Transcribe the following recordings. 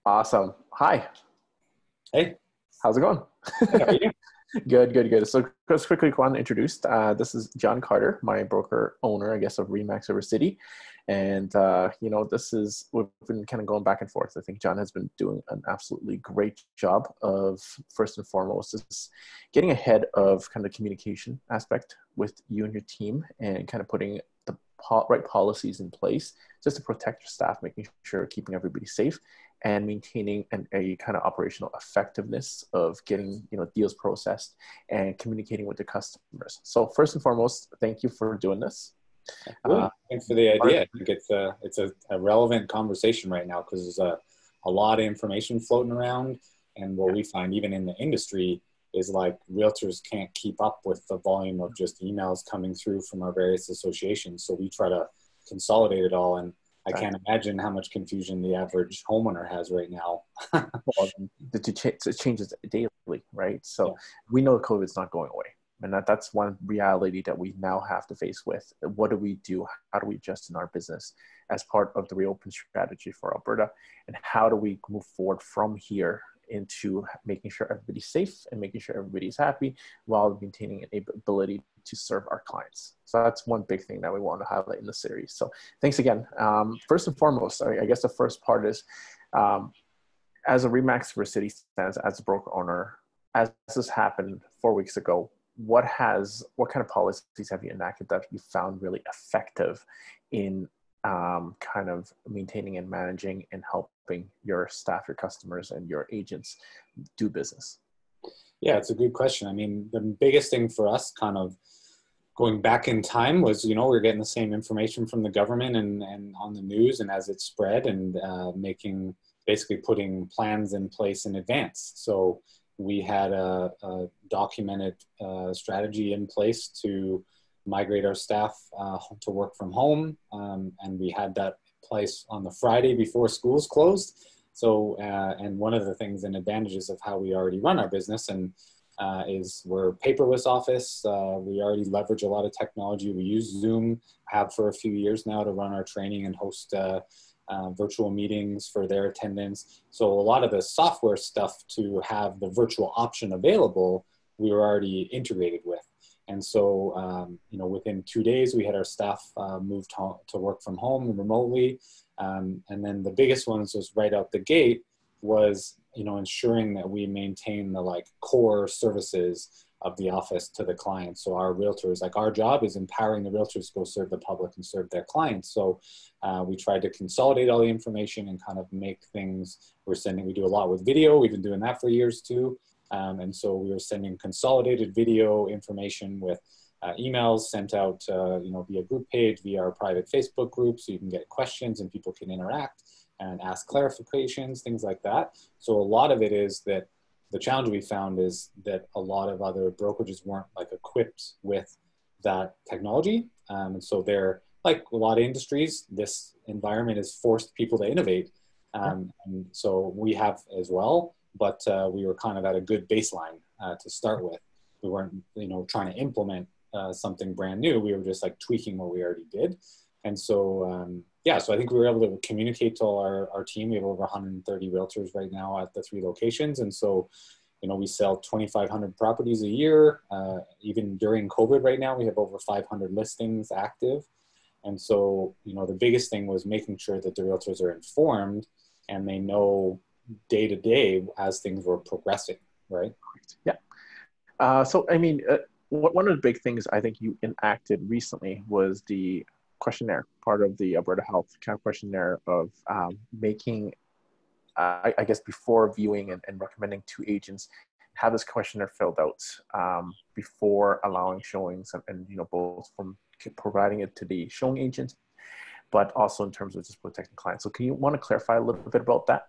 Awesome. Hi. Hey, How's it going? how are you? Good, good, good. So just quickly want to introduce, this is John Carter, my broker owner, I guess, of Remax River City. And, we've been kind of going back and forth. I think John has been doing an absolutely great job of, first and foremost, is getting ahead of kind of communication aspect with you and your team and kind of putting the right policies in place just to protect your staff, making sure keeping everybody safe and maintaining a kind of operational effectiveness of getting deals processed and communicating with the customers. So first and foremost, thank you for doing this. Thanks for the idea. I think it's a relevant conversation right now because there's a lot of information floating around, and what we find even in the industry is like realtors can't keep up with the volume of just emails coming through from our various associations. So we try to consolidate it all, and I can't imagine how much confusion the average homeowner has right now. Well, it changes daily, right? So we know COVID is not going away. And that's one reality that we now have to face with. What do we do? How do we adjust in our business as part of the reopen strategy for Alberta? And how do we move forward from here into making sure everybody's safe and making sure everybody's happy while maintaining an ability to serve our clients? So that's one big thing that we want to highlight in the series. So thanks again. First and foremost, I guess the first part is, as a Remax River City stands as a broker owner, as this happened 4 weeks ago, what kind of policies have you enacted that you found really effective in kind of maintaining and managing and helping your staff, your customers, and your agents do business? Yeah, it's a good question. I mean, the biggest thing for us kind of going back in time was, we're getting the same information from the government and on the news and as it spread, and basically putting plans in place in advance. So we had a documented strategy in place to migrate our staff to work from home. And we had that in place on the Friday before schools closed. So, and one of the things and advantages of how we already run our business is we're a paperless office. We already leverage a lot of technology. We use Zoom, have for a few years now, to run our training and host virtual meetings for their attendance. So a lot of the software stuff to have the virtual option available, we were already integrated with. And so, within 2 days, we had our staff moved to work from home remotely. And then the biggest ones was right out the gate was, ensuring that we maintain the core services of the office to the clients. So our realtors, our job is empowering the realtors to go serve the public and serve their clients. So we tried to consolidate all the information and kind of make things, we do a lot with video. We've been doing that for years too. And so we were sending consolidated video information with emails sent out, via group page, via our private Facebook group, so you can get questions and people can interact and ask clarifications, things like that. So a lot of it is that the challenge we found is that a lot of other brokerages weren't equipped with that technology. And so they're like a lot of industries, this environment has forced people to innovate. And so we have as well, but we were kind of at a good baseline to start with. We weren't, trying to implement something brand new. We were just tweaking what we already did. And so, so I think we were able to communicate to all our team. We have over 130 realtors right now at the 3 locations. And so, we sell 2,500 properties a year. Even during COVID right now, we have over 500 listings active. And so, the biggest thing was making sure that the realtors are informed and they know day to day as things were progressing, right? Yeah. So, I mean, one of the big things I think you enacted recently was the questionnaire, part of the Alberta Health kind of questionnaire of making, I guess, before viewing and recommending to agents, have this questionnaire filled out before allowing showings, and both from providing it to the showing agent, but also in terms of just protecting clients. So can you want to clarify a little bit about that?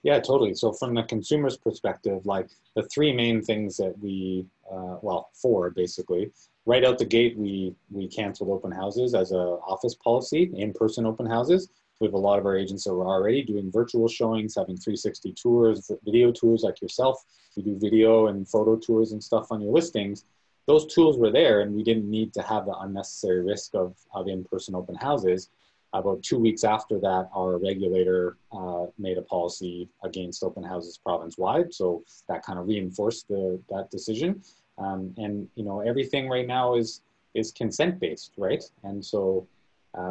Yeah, totally. So from the consumer's perspective, the 3 main things that we, 4 basically, right out the gate, we canceled open houses as a office policy, in-person open houses. We have a lot of our agents that were already doing virtual showings, having 360 tours, video tours like yourself. We do video and photo tours and stuff on your listings. Those tools were there, and we didn't need to have the unnecessary risk of in-person open houses. About 2 weeks after that, our regulator made a policy against open houses province-wide. So that kind of reinforced that decision. And you know, everything right now is consent-based, right? And so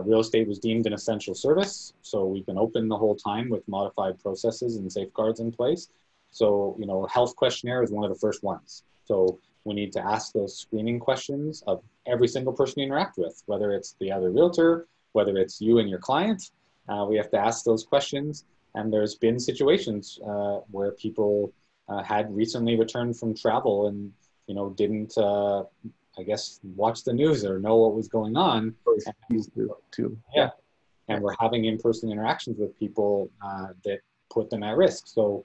real estate was deemed an essential service. So we've been open the whole time with modified processes and safeguards in place. So, you know, health questionnaire is one of the first ones. So we need to ask those screening questions of every single person you interact with, whether it's the other realtor, whether it's you and your client. We have to ask those questions. And there's been situations where people had recently returned from travel and, you know, didn't, I guess, watch the news or know what was going on. Too. Yeah. And we're having in-person interactions with people that put them at risk. So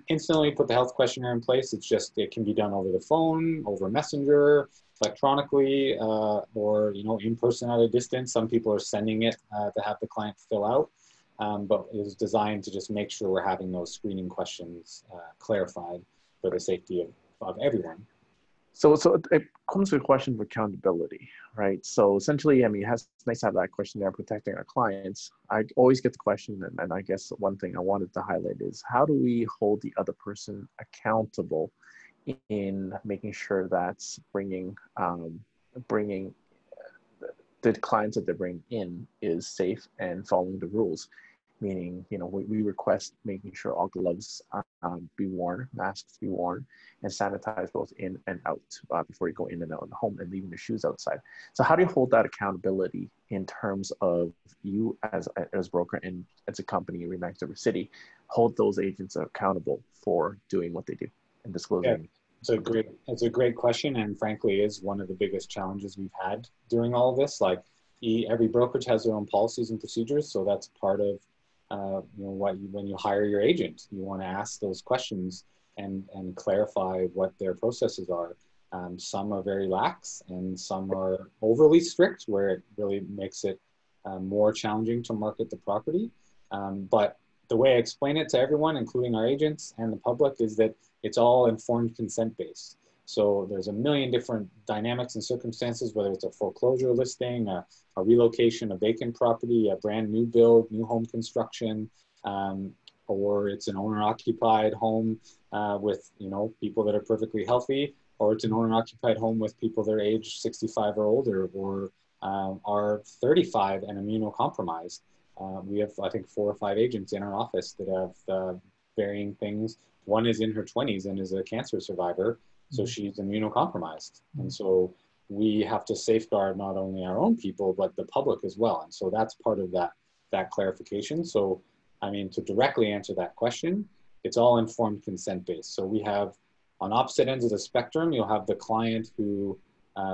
instantly put the health questionnaire in place. It's just, it can be done over the phone, over Messenger, electronically, or, you know, in person at a distance. Some people are sending it to have the client fill out. But it was designed to just make sure we're having those screening questions clarified for the safety of everyone. So it comes to a question of accountability, right? So essentially, I mean, it's nice to have that question there, protecting our clients. I always get the question, and I guess one thing I wanted to highlight is, how do we hold the other person accountable in making sure that's bringing the clients that they bring in is safe and following the rules? Meaning, you know, we request making sure all gloves be worn, masks be worn, and sanitize both in and out before you go in and out of the home, and leaving the shoes outside. So how do you hold that accountability in terms of you as broker and as a company in Remax River City, hold those agents accountable for doing what they do and disclosing? Yeah, it's a great question, and frankly is one of the biggest challenges we've had during all of this. Like every brokerage has their own policies and procedures, so that's part of you know, when you hire your agent, you want to ask those questions and clarify what their processes are. Some are very lax and some are overly strict, where it really makes it more challenging to market the property. But the way I explain it to everyone, including our agents and the public, is that it's all informed consent based. So there's a million different dynamics and circumstances, whether it's a foreclosure listing, a relocation, a vacant property, a brand new build, new home construction, or it's an owner-occupied home with, you know, people that are perfectly healthy, or it's an owner-occupied home with people that are age 65 or older, or are 35 and immunocompromised. We have, I think, 4 or 5 agents in our office that have varying things. One is in her 20s and is a cancer survivor. So she's immunocompromised. And so we have to safeguard not only our own people, but the public as well. And so that's part of that clarification. So, I mean, to directly answer that question, it's all informed consent based. So we have, on opposite ends of the spectrum, you'll have the client who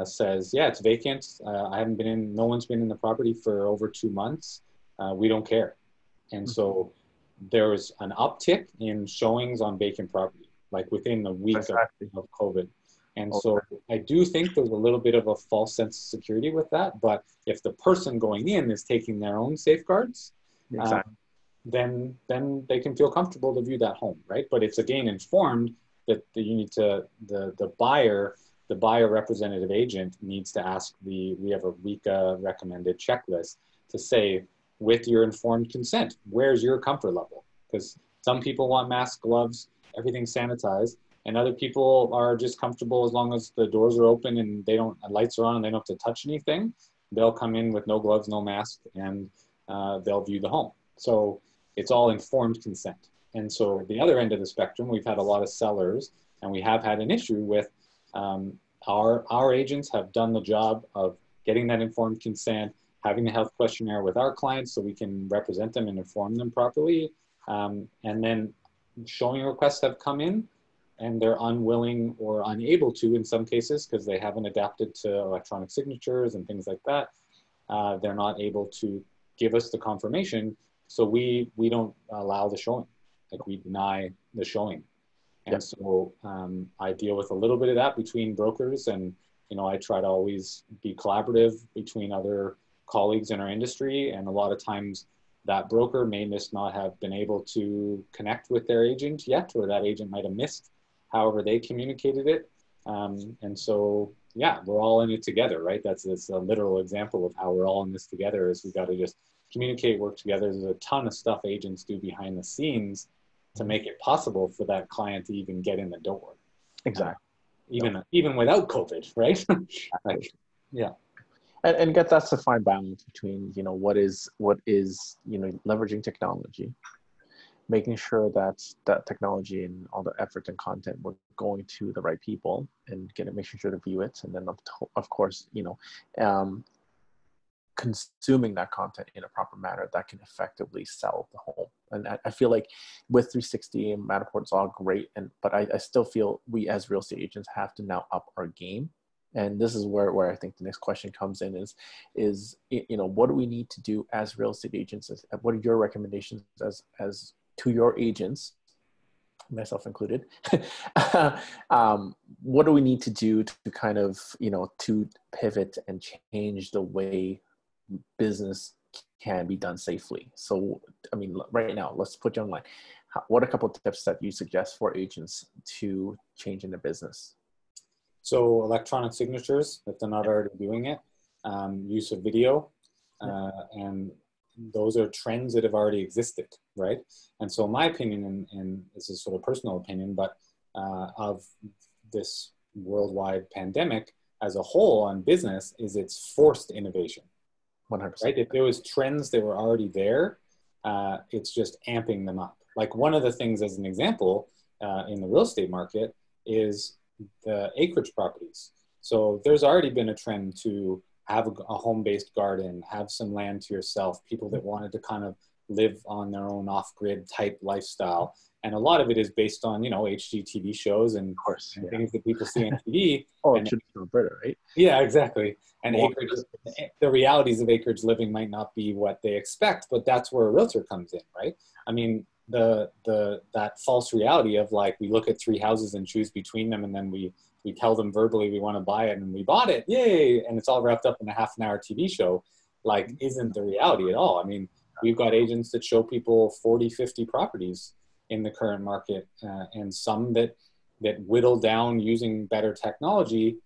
says, yeah, it's vacant. No one's been in the property for over 2 months. We don't care. And so there's an uptick in showings on vacant property, like within the week of COVID. And so I do think there's a little bit of a false sense of security with that. But if the person going in is taking their own safeguards, then they can feel comfortable to view that home, right? But it's again informed that you need to, the buyer representative agent needs to ask we have a RECA recommended checklist to say, with your informed consent, where's your comfort level? Because some people want masks, gloves, everything sanitized, and other people are just comfortable as long as the doors are open and lights are on and they don't have to touch anything. They'll come in with no gloves, no mask, and they'll view the home. So it's all informed consent. And so the other end of the spectrum, we've had a lot of sellers, and we have had an issue with our agents have done the job of getting that informed consent, having the health questionnaire with our clients so we can represent them and inform them properly. And then showing requests have come in and they're unwilling or unable to, in some cases, because they haven't adapted to electronic signatures and things like that. They're not able to give us the confirmation. So we don't allow the showing, like we deny the showing. And so I deal with a little bit of that between brokers, and, you know, I try to always be collaborative between other colleagues in our industry. And a lot of times that broker may just not have been able to connect with their agent yet, or that agent might have missed however they communicated it. And so, yeah, we're all in it together, right? That's a literal example of how we're all in this together, is we got to just communicate, work together. There's a ton of stuff agents do behind the scenes to make it possible for that client to even get in the door. Exactly. Even without COVID, right? Like, yeah. And get that's a fine balance between, you know, what is, you know, leveraging technology, making sure that that technology and all the effort and content were going to the right people and making sure to view it. And then of course, you know, consuming that content in a proper manner that can effectively sell the home. And I feel like with 360 and Matterport, it's all great. But I still feel we as real estate agents have to now up our game. And this is where I think the next question comes in is, you know, what do we need to do as real estate agents? What are your recommendations as to your agents, myself included? What do we need to do to kind of, you know, to pivot and change the way business can be done safely? So, I mean, right now, let's put you online. What are a couple of tips that you suggest for agents to change in their business? So electronic signatures, if they're not already doing it, use of video, and those are trends that have already existed, right? And so my opinion, and this is sort of personal opinion, but of this worldwide pandemic as a whole on business is it's forced innovation. 100%. Right? If there was trends that were already there, it's just amping them up. Like one of the things as an example in the real estate market is the acreage properties. So there's already been a trend to have a home-based garden, have some land to yourself, people that wanted to kind of live on their own off-grid type lifestyle. And a lot of it is based on, you know, HGTV shows and, things that people see on TV. Oh, and traditional Alberta, right? Yeah, exactly. And acreage, the realities of acreage living might not be what they expect, but that's where a realtor comes in, right? I mean, that false reality of like, we look at 3 houses and choose between them, and then we tell them verbally we want to buy it, and we bought it, yay! And it's all wrapped up in a half-an-hour TV show, like, isn't the reality at all. I mean, we've got agents that show people 40, 50 properties in the current market, and some that whittle down using better technology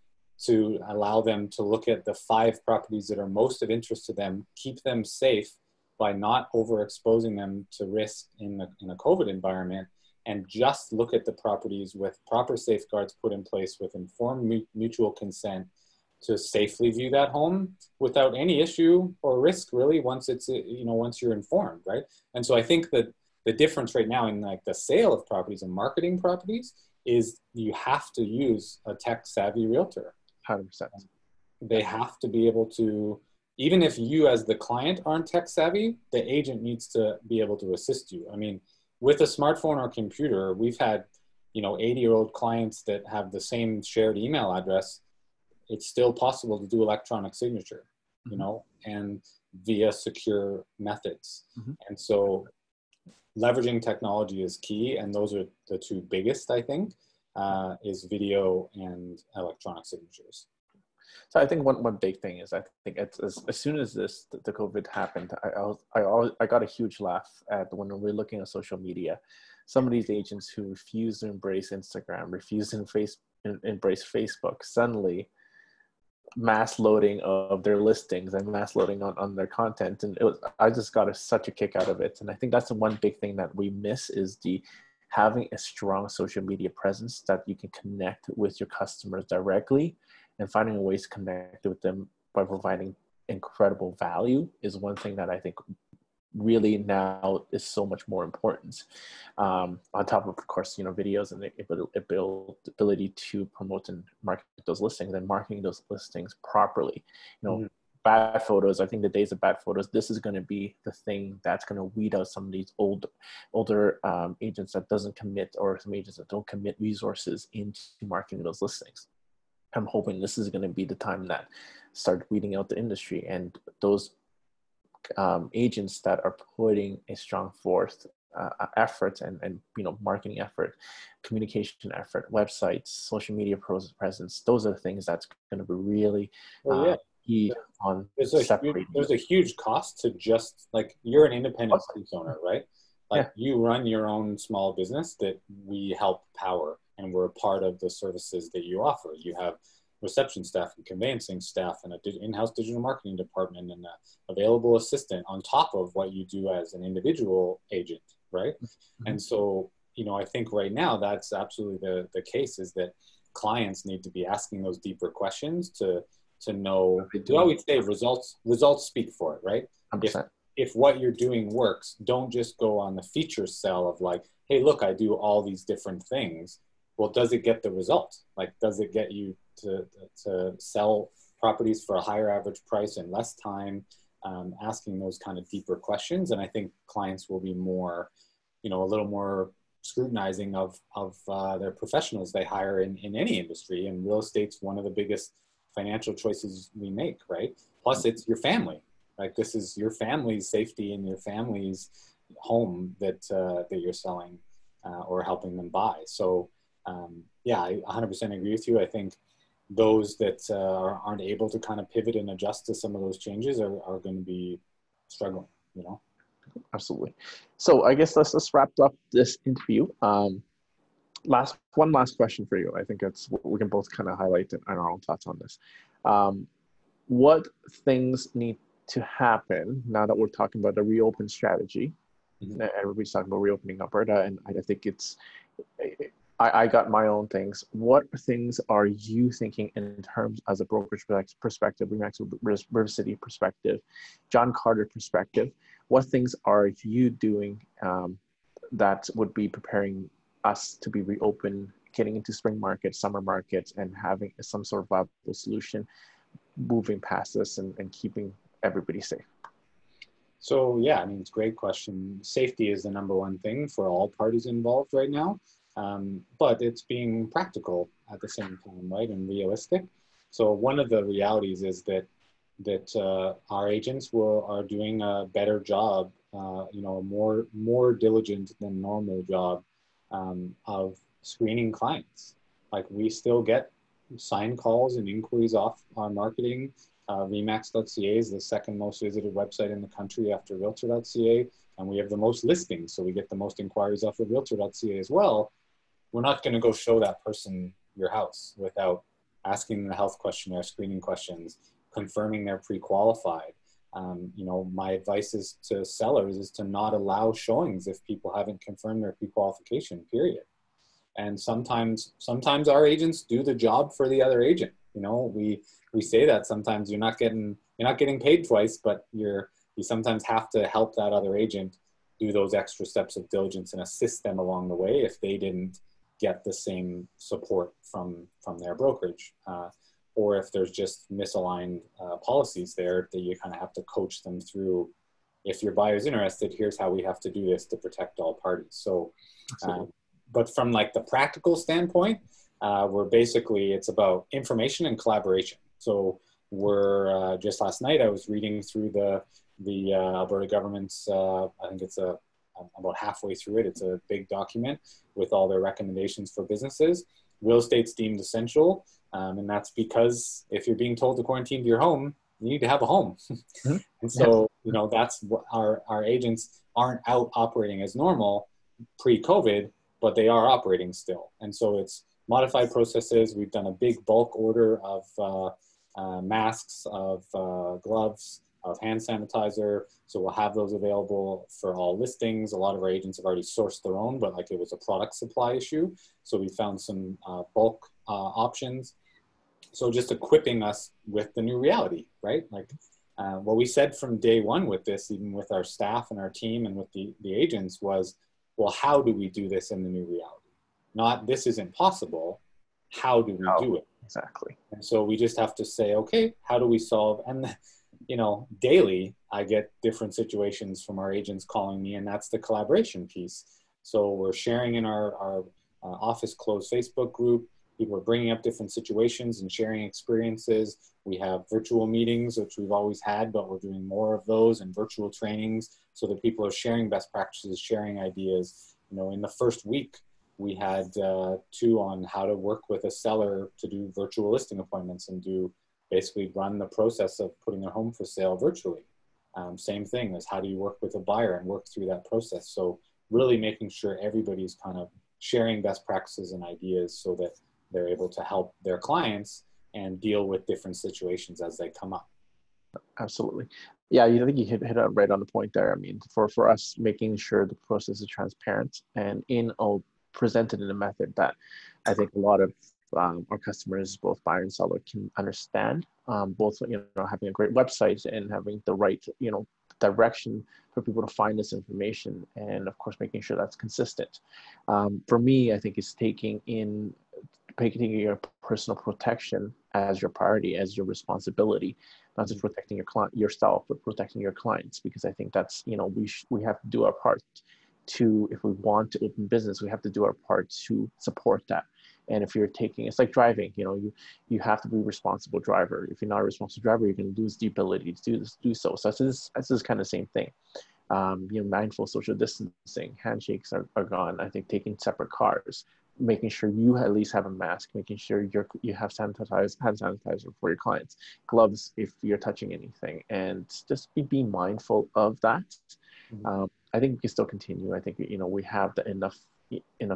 to allow them to look at the 5 properties that are most of interest to them, keep them safe by not overexposing them to risk in a COVID environment, and just look at the properties with proper safeguards put in place with informed mutual consent to safely view that home without any issue or risk, really, once it's, you know, once you're informed, right? And so I think that the difference right now in like the sale of properties and marketing properties is you have to use a tech savvy realtor. 100%. They have to be able to, even if you as the client aren't tech savvy, the agent needs to be able to assist you. I mean, with a smartphone or computer, we've had, you know, 80-year-old clients that have the same shared email address. It's still possible to do electronic signature, you know, and via secure methods. And so leveraging technology is key. And those are the 2 biggest, I think, is video and electronic signatures. So I think one big thing is, I think as soon as the COVID happened, I got a huge laugh at when we're looking at social media. Some of these agents who refuse to embrace Instagram, refuse to embrace Facebook, suddenly mass loading of their listings and mass loading on their content. And I just got such a kick out of it. And I think that's the one big thing that we miss is having a strong social media presence that you can connect with your customers directly, and finding ways to connect with them by providing incredible value is one thing that I think really now is so much more important. On top of course, you know, videos and the ability to promote and market those listings and marketing those listings properly. You know, bad photos, I think the days of bad photos, this is going to be the thing that's going to weed out some of these older agents that doesn't commit, or some agents that don't commit resources into marketing those listings. I'm hoping this is going to be the time that start weeding out the industry, and those agents that are putting a strong forth effort and you know, marketing effort, communication effort, websites, social media presence, those are the things that's going to be really key on separating. There's a huge cost to just, like, you're an independent business owner, right? Like, you run your own small business that we help power, and we're a part of the services that you offer. You have reception staff and conveyancing staff and an in-house digital marketing department and a available assistant on top of what you do as an individual agent, right? Mm-hmm. And so, you know, I think right now that's absolutely the case, is that clients need to be asking those deeper questions to know. We always say results speak for it, right? 100%. If what you're doing works, don't just go on the feature sell of like, hey, look, I do all these different things. Well, does it get the result? Like, does it get you to sell properties for a higher average price in less time? Asking those kind of deeper questions. And I think clients will be more, you know, a little more scrutinizing of their professionals they hire in any industry. And real estate's one of the biggest financial choices we make, right? Plus it's your family. Like, this is your family's safety and your family's home that you're selling or helping them buy. So yeah, I 100% agree with you. I think those that aren't able to kind of pivot and adjust to some of those changes are going to be struggling, you know? Absolutely. So I guess let's wrap up this interview. One last question for you. I think we can both kind of highlight our own thoughts on this. What things need to happen now that we're talking about the reopen strategy? Mm-hmm. Everybody's talking about reopening Alberta, and I think I got my own things. What things are you thinking in terms as a brokerage perspective, Remax River City perspective, John Carter perspective? What things are you doing that would be preparing us to be reopened, getting into spring markets, summer markets, and having some sort of viable solution moving past this and keeping everybody safe? So yeah, I mean, it's a great question. Safety is the number one thing for all parties involved right now. But it's being practical at the same time, right, and realistic. So one of the realities is that our agents are doing a better job, you know, more diligent than normal job of screening clients. Like, we still get signed calls and inquiries off our marketing. Remax.ca is the second most visited website in the country after Realtor.ca, and we have the most listings, so we get the most inquiries off of Realtor.ca as well. We're not going to go show that person your house without asking them the health questionnaire, screening questions, confirming they're pre-qualified. You know, my advice is to sellers is to not allow showings if people haven't confirmed their pre-qualification, period. And sometimes our agents do the job for the other agent. You know, we say that sometimes you're not getting paid twice, but you sometimes have to help that other agent do those extra steps of diligence and assist them along the way if they didn't get the same support from their brokerage, or if there's just misaligned policies there that you kind of have to coach them through. If your buyer's interested, here's how we have to do this to protect all parties. So, but from like the practical standpoint, it's about information and collaboration. So we're just last night I was reading through the Alberta government's, I think it's about halfway through it. It's a big document with all their recommendations for businesses. Real estate's deemed essential, and that's because if you're being told to quarantine to your home, you need to have a home. Mm-hmm. And so, you know, that's what our agents aren't out operating as normal pre-COVID, but they are operating still. And so it's modified processes. We've done a big bulk order of masks, of gloves, of hand sanitizer. So we'll have those available for all listings. A lot of our agents have already sourced their own, but like it was a product supply issue. So we found some bulk options. So just equipping us with the new reality, right? Like what we said from day one with this, even with our staff and our team and with the agents was, well, how do we do this in the new reality? Not this isn't possible. How do we do it? Exactly. And so we just have to say, okay, how do we solve? And you know, daily, I get different situations from our agents calling me, and that's the collaboration piece. So we're sharing in our office closed Facebook group. People are bringing up different situations and sharing experiences. We have virtual meetings, which we've always had, but we're doing more of those, and virtual trainings so that people are sharing best practices, sharing ideas. You know, in the first week, we had 2 on how to work with a seller to do virtual listing appointments and basically run the process of putting their home for sale virtually. Same thing as how do you work with a buyer and work through that process. So really making sure everybody's kind of sharing best practices and ideas so that they're able to help their clients and deal with different situations as they come up. Absolutely. Yeah, I think you hit it right on the point there. I mean, for us, making sure the process is transparent and presented in a method that I think a lot of our customers, both buyer and seller, can understand. Both, having a great website and having the right, direction for people to find this information, and of course, making sure that's consistent. For me, I think it's taking your personal protection as your priority, as your responsibility, not just protecting yourself, but protecting your clients. Because I think that's, we have to do our part to, if we want to open business, we have to do our part to support that. And if you're it's like driving, you have to be a responsible driver. If you're not a responsible driver, you're going to lose the ability to do so. So that's kind of the same thing. Mindful social distancing, handshakes are gone. I think taking separate cars, making sure you at least have a mask, making sure you have hand sanitizer for your clients, gloves if you're touching anything, and just be mindful of that. Mm-hmm. I think we can still continue. I think, we have enough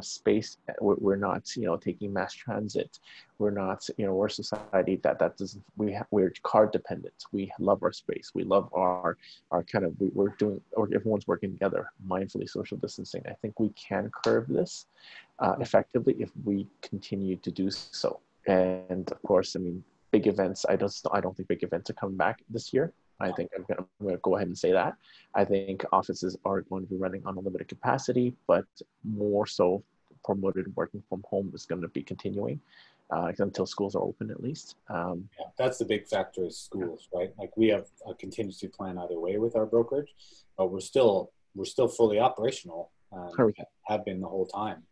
space. We're not, taking mass transit. We're not, we're a society that doesn't, we're car dependent. We love our space. We love our kind of, everyone's working together, mindfully social distancing. I think we can curb this effectively if we continue to do so. And of course, I mean, big events, I don't think big events are coming back this year. I think I'm going to go ahead and say that. I think offices are going to be running on a limited capacity, but more so promoted working from home is going to be continuing until schools are open, at least. Yeah, that's the big factor is schools, right? Like we have a contingency plan either way with our brokerage, but we're still fully operational. Have been the whole time.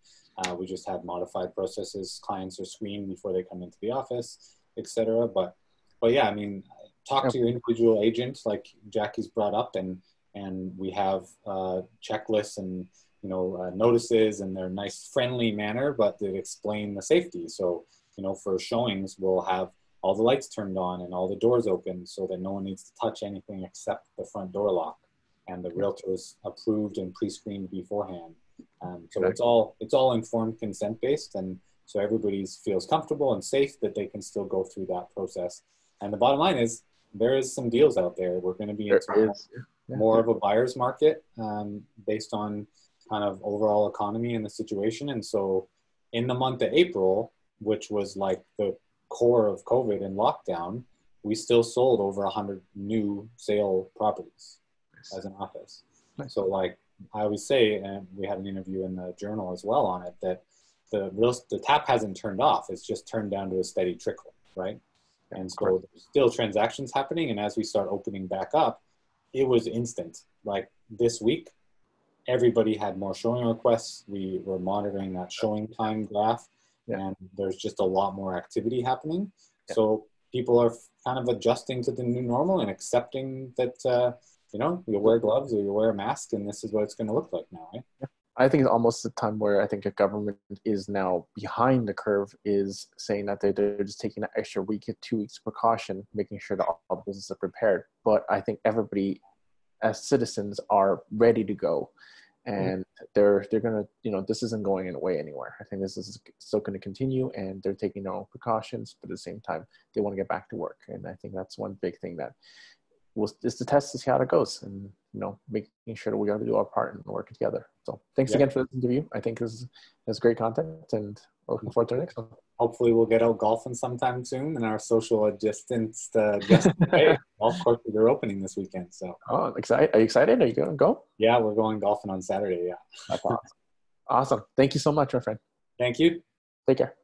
We just have modified processes. Clients are screened before they come into the office, etc. But yeah, I mean, talk to your individual agent, like Jackie's brought up, and we have checklists and notices, and they're nice, friendly manner, but they explain the safety. So for showings, we'll have all the lights turned on and all the doors open, so that no one needs to touch anything except the front door lock, and the realtors approved and pre-screened beforehand. So it's all informed consent based, and so everybody feels comfortable and safe that they can still go through that process. And the bottom line is, there is some deals out there. We're going to be into more of a buyer's market based on kind of overall economy and the situation. And so in the month of April, which was like the core of COVID and lockdown, we still sold over 100 new sale properties as an office. So like I always say, and we had an interview in the journal as well on it, that the tap hasn't turned off. It's just turned down to a steady trickle, right? And so there's still transactions happening. And as we start opening back up, it was instant. Like this week, everybody had more showing requests. We were monitoring that showing time graph, and there's just a lot more activity happening. So people are kind of adjusting to the new normal and accepting that, you wear gloves or you wear a mask, and this is what it's going to look like now, right? I think it's almost the time where I think a government is now behind the curve, is saying that they're just taking an extra week or 2 weeks precaution, making sure that all businesses are prepared. But I think everybody as citizens are ready to go, and they're going to, this isn't going away anywhere. I think this is still going to continue, and they're taking their own precautions, but at the same time, they want to get back to work. And I think that's one big thing that is the test to see how it goes, and making sure that we got to do our part and work together. So thanks again for this interview. I think this is great content, and looking forward to the next one. Hopefully we'll get out golfing sometime soon in our social distanced way. Golf courses are opening this weekend. So are you excited? Are you going to go? Yeah, we're going golfing on Saturday. Yeah. That's awesome. Awesome. Thank you so much, my friend. Thank you. Take care.